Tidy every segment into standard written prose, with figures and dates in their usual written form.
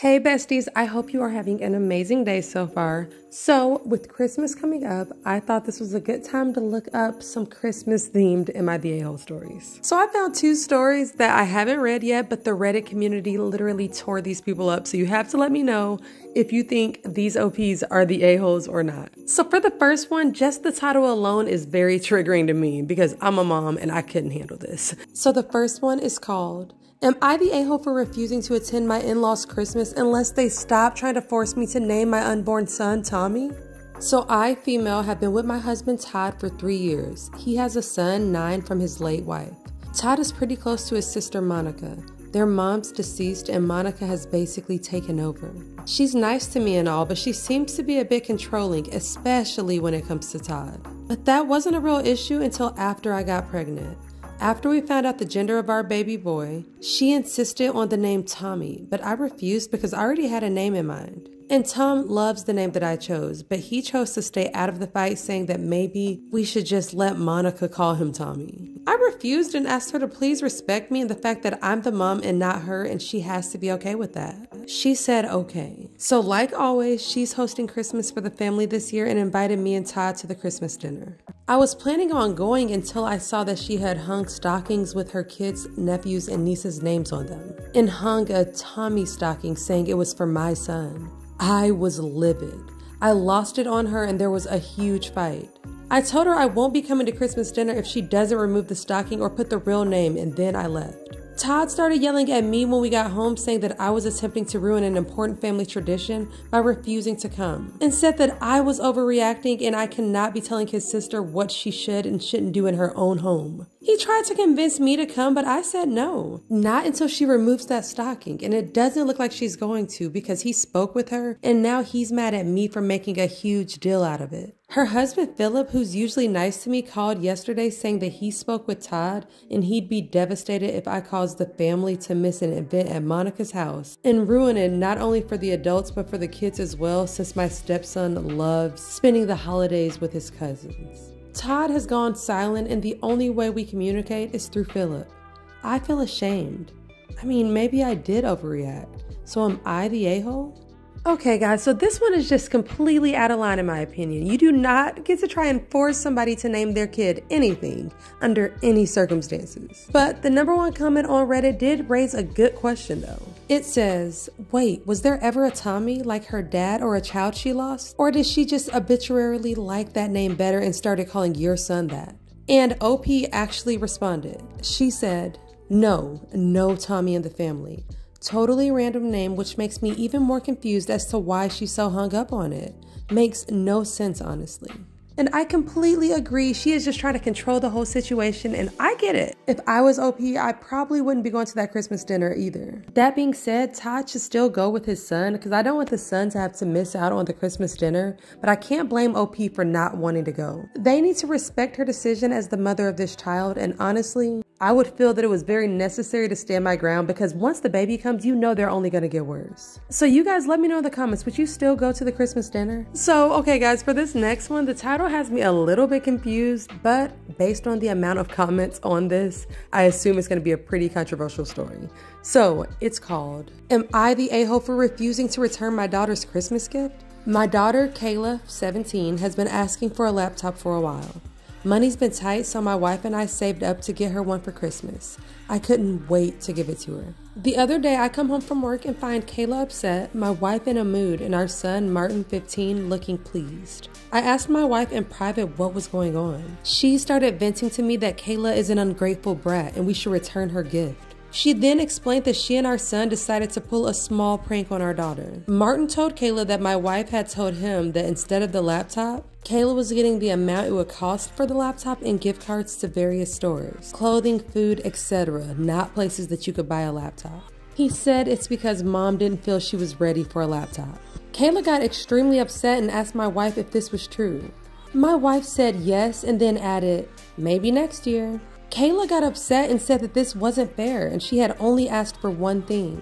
Hey besties, I hope you are having an amazing day so far. So with Christmas coming up, I thought this was a good time to look up some Christmas themed AmITheAsshole stories. So I found two stories that I haven't read yet, but the Reddit community literally tore these people up. So you have to let me know if you think these OPs are the a-holes or not. So for the first one, just the title alone is very triggering to me because I'm a mom and I couldn't handle this. So the first one is called, "Am I the a-hole for refusing to attend my in-laws' Christmas unless they stop trying to force me to name my unborn son Tommy?" So I, female, have been with my husband Todd for 3 years. He has a son, 9, from his late wife. Todd is pretty close to his sister Monica. Their mom's deceased and Monica has basically taken over. She's nice to me and all, but she seems to be a bit controlling, especially when it comes to Todd. But that wasn't a real issue until after I got pregnant. After we found out the gender of our baby boy, she insisted on the name Tommy, but I refused because I already had a name in mind. And Tom loves the name that I chose, but he chose to stay out of the fight, saying that maybe we should just let Monica call him Tommy. I refused and asked her to please respect me and the fact that I'm the mom and not her, and she has to be okay with that. She said okay. So like always, she's hosting Christmas for the family this year and invited me and Todd to the Christmas dinner. I was planning on going until I saw that she had hung stockings with her kids, nephews, and nieces' names on them, and hung a Tommy stocking saying it was for my son. I was livid. I lost it on her and there was a huge fight. I told her I won't be coming to Christmas dinner if she doesn't remove the stocking or put the real name, and then I left. Todd started yelling at me when we got home, saying that I was attempting to ruin an important family tradition by refusing to come, and said that I was overreacting and I cannot be telling his sister what she should and shouldn't do in her own home. He tried to convince me to come, but I said no. Not until she removes that stocking, and it doesn't look like she's going to because he spoke with her and now he's mad at me for making a huge deal out of it. Her husband Philip, who's usually nice to me, called yesterday saying that he spoke with Todd and he'd be devastated if I caused the family to miss an event at Monica's house and ruin it not only for the adults but for the kids as well, since my stepson loves spending the holidays with his cousins. Todd has gone silent and the only way we communicate is through Philip. I feel ashamed. I mean, maybe I did overreact. So am I the a-hole? Okay guys, so this one is just completely out of line in my opinion. You do not get to try and force somebody to name their kid anything under any circumstances. But the #1 comment on Reddit did raise a good question though. It says, wait, was there ever a Tommy like her dad or a child she lost? Or did she just arbitrarily like that name better and started calling your son that? And OP actually responded. She said, no Tommy in the family. Totally random name, which makes me even more confused as to why she's so hung up on it. Makes no sense, honestly. And I completely agree, she is just trying to control the whole situation, and I get it. If I was OP, I probably wouldn't be going to that Christmas dinner either. That being said, Todd should still go with his son because I don't want the son to have to miss out on the Christmas dinner, but I can't blame OP for not wanting to go. They need to respect her decision as the mother of this child, and honestly, I would feel that it was very necessary to stand my ground because once the baby comes, you know they're only gonna get worse. So you guys let me know in the comments, would you still go to the Christmas dinner? So, okay guys, for this next one, the title has me a little bit confused, but based on the amount of comments on this, I assume it's gonna be a pretty controversial story. So, it's called, "Am I the a-hole for refusing to return my daughter's Christmas gift?" My daughter, Kayla, 17, has been asking for a laptop for a while. Money's been tight, so my wife and I saved up to get her one for Christmas. I couldn't wait to give it to her. The other day, I come home from work and find Kayla upset, my wife in a mood, and our son, Martin, 15, looking pleased. I asked my wife in private what was going on. She started venting to me that Kayla is an ungrateful brat and we should return her gift. She then explained that she and our son decided to pull a small prank on our daughter. Martin told Kayla that my wife had told him that instead of the laptop, Kayla was getting the amount it would cost for the laptop and gift cards to various stores, clothing, food, etc., not places that you could buy a laptop. He said it's because mom didn't feel she was ready for a laptop. Kayla got extremely upset and asked my wife if this was true. My wife said yes and then added, maybe next year. Kayla got upset and said that this wasn't fair and she had only asked for one thing.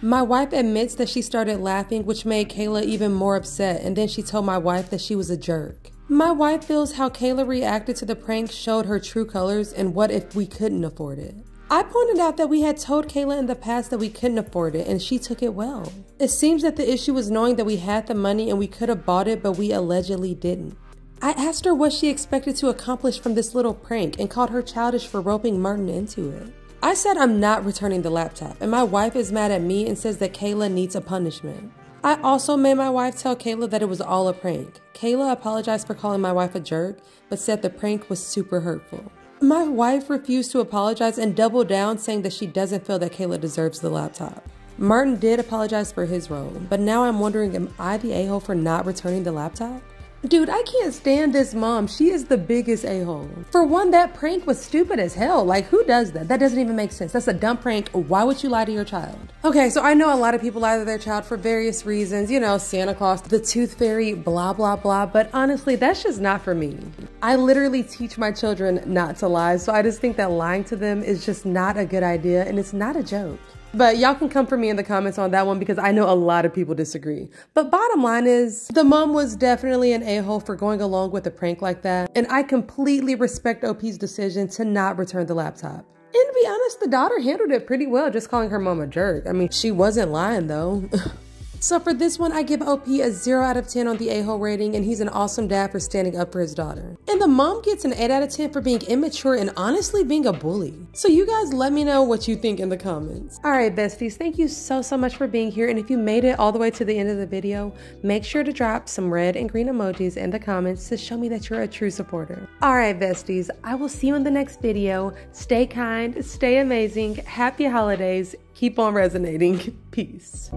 My wife admits that she started laughing, which made Kayla even more upset, and then she told my wife that she was a jerk. My wife feels how Kayla reacted to the prank showed her true colors and what if we couldn't afford it. I pointed out that we had told Kayla in the past that we couldn't afford it, and she took it well. It seems that the issue was knowing that we had the money and we could have bought it, but we allegedly didn't. I asked her what she expected to accomplish from this little prank and called her childish for roping Martin into it. I said I'm not returning the laptop, and my wife is mad at me and says that Kayla needs a punishment. I also made my wife tell Kayla that it was all a prank. Kayla apologized for calling my wife a jerk, but said the prank was super hurtful. My wife refused to apologize and doubled down, saying that she doesn't feel that Kayla deserves the laptop. Martin did apologize for his role, but now I'm wondering, am I the a-hole for not returning the laptop? Dude, I can't stand this mom. She is the biggest a-hole. For one, that prank was stupid as hell. Like, who does that? That doesn't even make sense. That's a dumb prank. Why would you lie to your child? Okay, so I know a lot of people lie to their child for various reasons. You know, Santa Claus, the tooth fairy, blah, blah, blah. But honestly, that's just not for me. I literally teach my children not to lie. So I just think that lying to them is just not a good idea, and it's not a joke. But y'all can come for me in the comments on that one because I know a lot of people disagree. But bottom line is, the mom was definitely an a-hole for going along with a prank like that. And I completely respect OP's decision to not return the laptop. And to be honest, the daughter handled it pretty well, just calling her mom a jerk. I mean, she wasn't lying though. So for this one, I give OP a 0 out of 10 on the a-hole rating, and he's an awesome dad for standing up for his daughter. And the mom gets an 8 out of 10 for being immature and honestly being a bully. So you guys let me know what you think in the comments. All right, besties, thank you so much for being here. And if you made it all the way to the end of the video, make sure to drop some red and green emojis in the comments to show me that you're a true supporter. All right, besties, I will see you in the next video. Stay kind, stay amazing, happy holidays, keep on resonating. Peace.